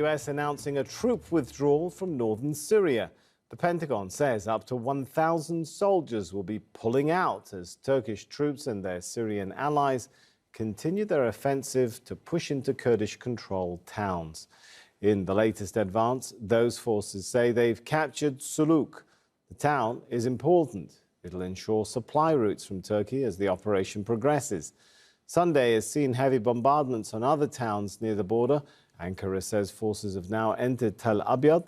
U.S. announcing a troop withdrawal from northern Syria. The Pentagon says up to 1,000 soldiers will be pulling out as Turkish troops and their Syrian allies continue their offensive to push into Kurdish-controlled towns. In the latest advance, those forces say they've captured Suluk. The town is important. It'll ensure supply routes from Turkey as the operation progresses. Sunday has seen heavy bombardments on other towns near the border. Ankara says forces have now entered Tel Abyad,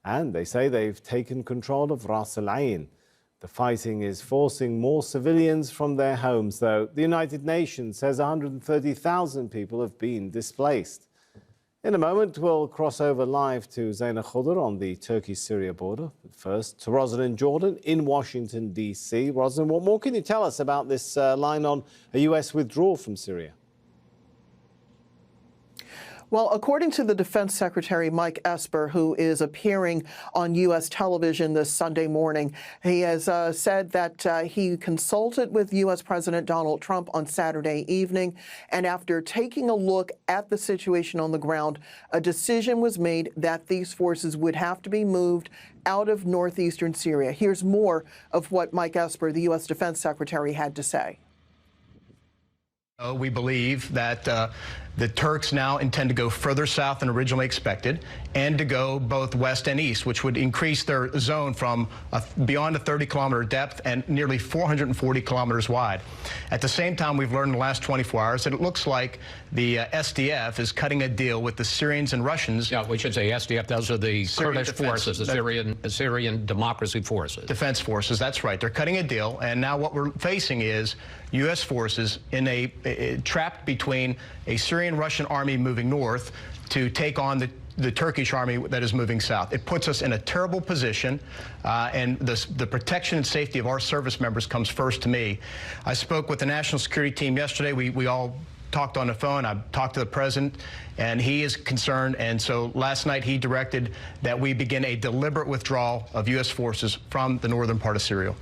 and they say they've taken control of Ras Al Ain. The fighting is forcing more civilians from their homes, though. The United Nations says 130,000 people have been displaced. In a moment, we'll cross over live to Zaina Khudr on the Turkey-Syria border. But first, to Rosalind Jordan in Washington, D.C. Rosalind, what more can you tell us about this line on a U.S. withdrawal from Syria? Well, according to the Defense Secretary Mike Esper, who is appearing on U.S. television this Sunday morning, he has said that he consulted with U.S. President Donald Trump on Saturday evening, and after taking a look at the situation on the ground, a decision was made that these forces would have to be moved out of northeastern Syria. Here's more of what Mike Esper, the U.S. Defense Secretary, had to say. We believe that the Turks now intend to go further south than originally expected and to go both west and east, which would increase their zone from beyond a 30-kilometer depth and nearly 440 kilometers wide. At the same time, we've learned in the last 24 hours that it looks like the SDF is cutting a deal with the Syrians and Russians. Yeah, we should say SDF. Those are the Kurdish forces, the Syrian democracy forces. Defense forces, that's right. They're cutting a deal, and now what we're facing is U.S. forces in trapped between a Syrian-Russian army moving north to take on the Turkish army that is moving south. It puts us in a terrible position, and the protection and safety of our service members comes first to me. I spoke with the national security team yesterday. We all talked on the phone. I talked to the president, and he is concerned. And so last night he directed that we begin a deliberate withdrawal of U.S. forces from the northern part of Syria.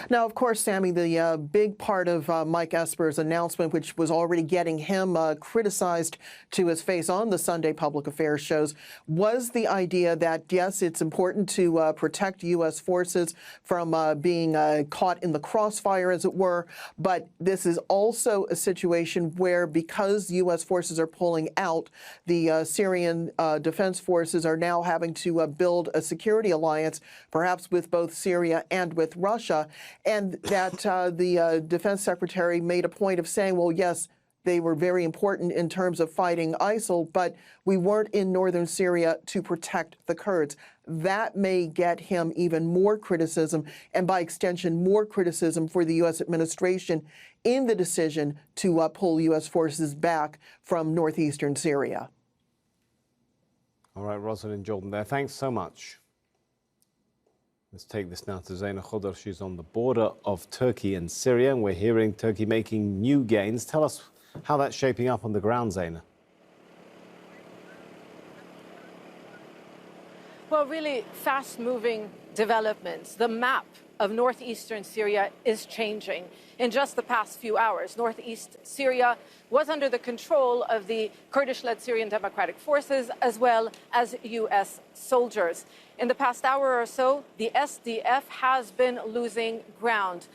Now, of course, Sammy, the big part of Mike Esper's announcement, which was already getting him criticized to his face on the Sunday public affairs shows, was the idea that, yes, it's important to protect U.S. forces from being caught in the crossfire, as it were. But this is also a situation where, because U.S. forces are pulling out, the Syrian defense forces are now having to build a security alliance, perhaps with both Syria and with Russia. And that the defense secretary made a point of saying, well, yes, they were very important in terms of fighting ISIL, but we weren't in northern Syria to protect the Kurds. That may get him even more criticism, and by extension, more criticism for the U.S. administration in the decision to pull U.S. forces back from northeastern Syria. All right, Rosalind Jordan there. Thanks so much. Let's take this now to Zaina Khudr. She's on the border of Turkey and Syria, and we're hearing Turkey making new gains. Tell us how that's shaping up on the ground, Zaina. Well, really fast-moving developments. The map of northeastern Syria is changing. In just the past few hours, northeast Syria was under the control of the Kurdish-led Syrian Democratic Forces as well as U.S. soldiers. In the past hour or so, the SDF has been losing ground.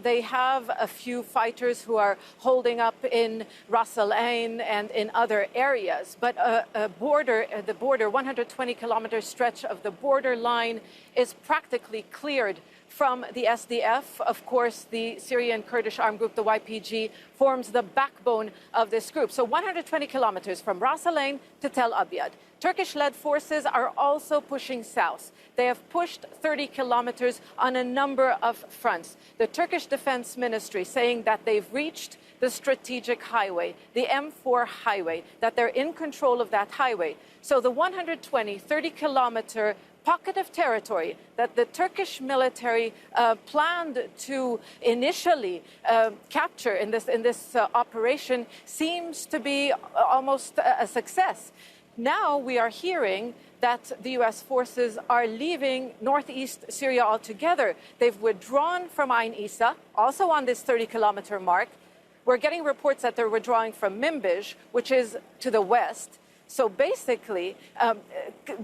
They have a few fighters who are holding up in Ras Al Ain and in other areas. But the border, 120-kilometer stretch of the border line is practically cleared from the SDF. Of course, the Syrian Kurdish armed group, the YPG, forms the backbone of this group. So 120 kilometers from Ras Al Ain to Tel Abyad. Turkish-led forces are also pushing south. They have pushed 30 kilometers on a number of fronts. The Turkish Defense Ministry saying that they've reached the strategic highway, the M4 highway, that they're in control of that highway. So the 30-kilometer pocket of territory that the Turkish military planned to initially capture in this operation seems to be almost a success. Now we are hearing that the U.S. forces are leaving northeast Syria altogether. They've withdrawn from Ain Issa, also on this 30-kilometer mark. We're getting reports that they're withdrawing from Manbij, which is to the west. So basically,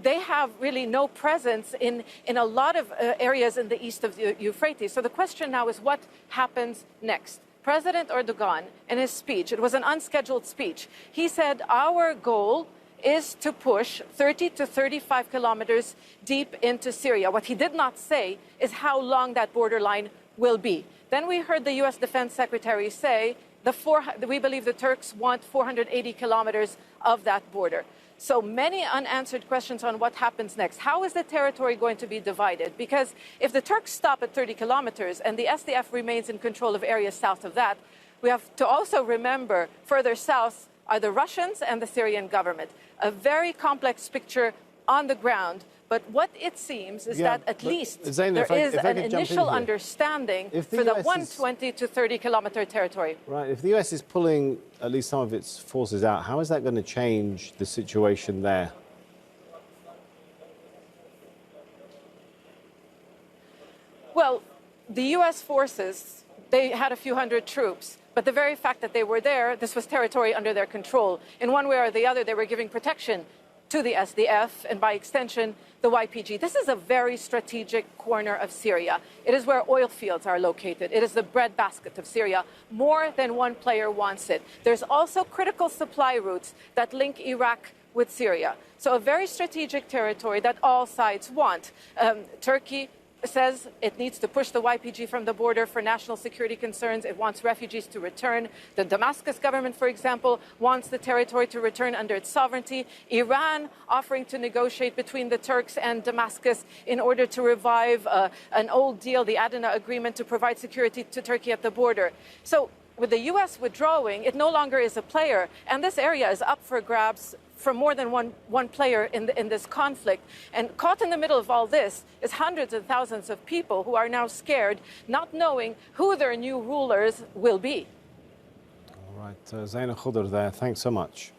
they have really no presence in a lot of areas in the east of the Euphrates. So the question now is what happens next? President Erdogan, in his speech, it was an unscheduled speech, he said, our goal is to push 30 to 35 kilometers deep into Syria. What he did not say is how long that borderline will be. Then we heard the U.S. Defense Secretary say, we believe the Turks want 480 kilometers of that border. So many unanswered questions on what happens next. How is the territory going to be divided? Because if the Turks stop at 30 kilometers and the SDF remains in control of areas south of that, we have to also remember further south are the Russians and the Syrian government. A very complex picture on the ground. But what it seems is that at least Zainab, there is an initial understanding for the 120 to 30 kilometer territory. Right. If the US is pulling at least some of its forces out, how is that going to change the situation there? Well, the US forces, they had a few hundred troops. But the very fact that they were there, this was territory under their control. In one way or the other, they were giving protection to the SDF and by extension, the YPG. This is a very strategic corner of Syria. It is where oil fields are located. It is the breadbasket of Syria. More than one player wants it. There's also critical supply routes that link Iraq with Syria. So a very strategic territory that all sides want. Turkey says it needs to push the YPG from the border for national security concerns. It wants refugees to return. The Damascus government, for example, wants the territory to return under its sovereignty. Iran offering to negotiate between the Turks and Damascus in order to revive an old deal, the Adana agreement, to provide security to Turkey at the border. So with the U.S. withdrawing, it no longer is a player. And this area is up for grabs from more than one player in this conflict. And caught in the middle of all this is hundreds of thousands of people who are now scared, not knowing who their new rulers will be. All right, Zainab Khudr there. Thanks so much.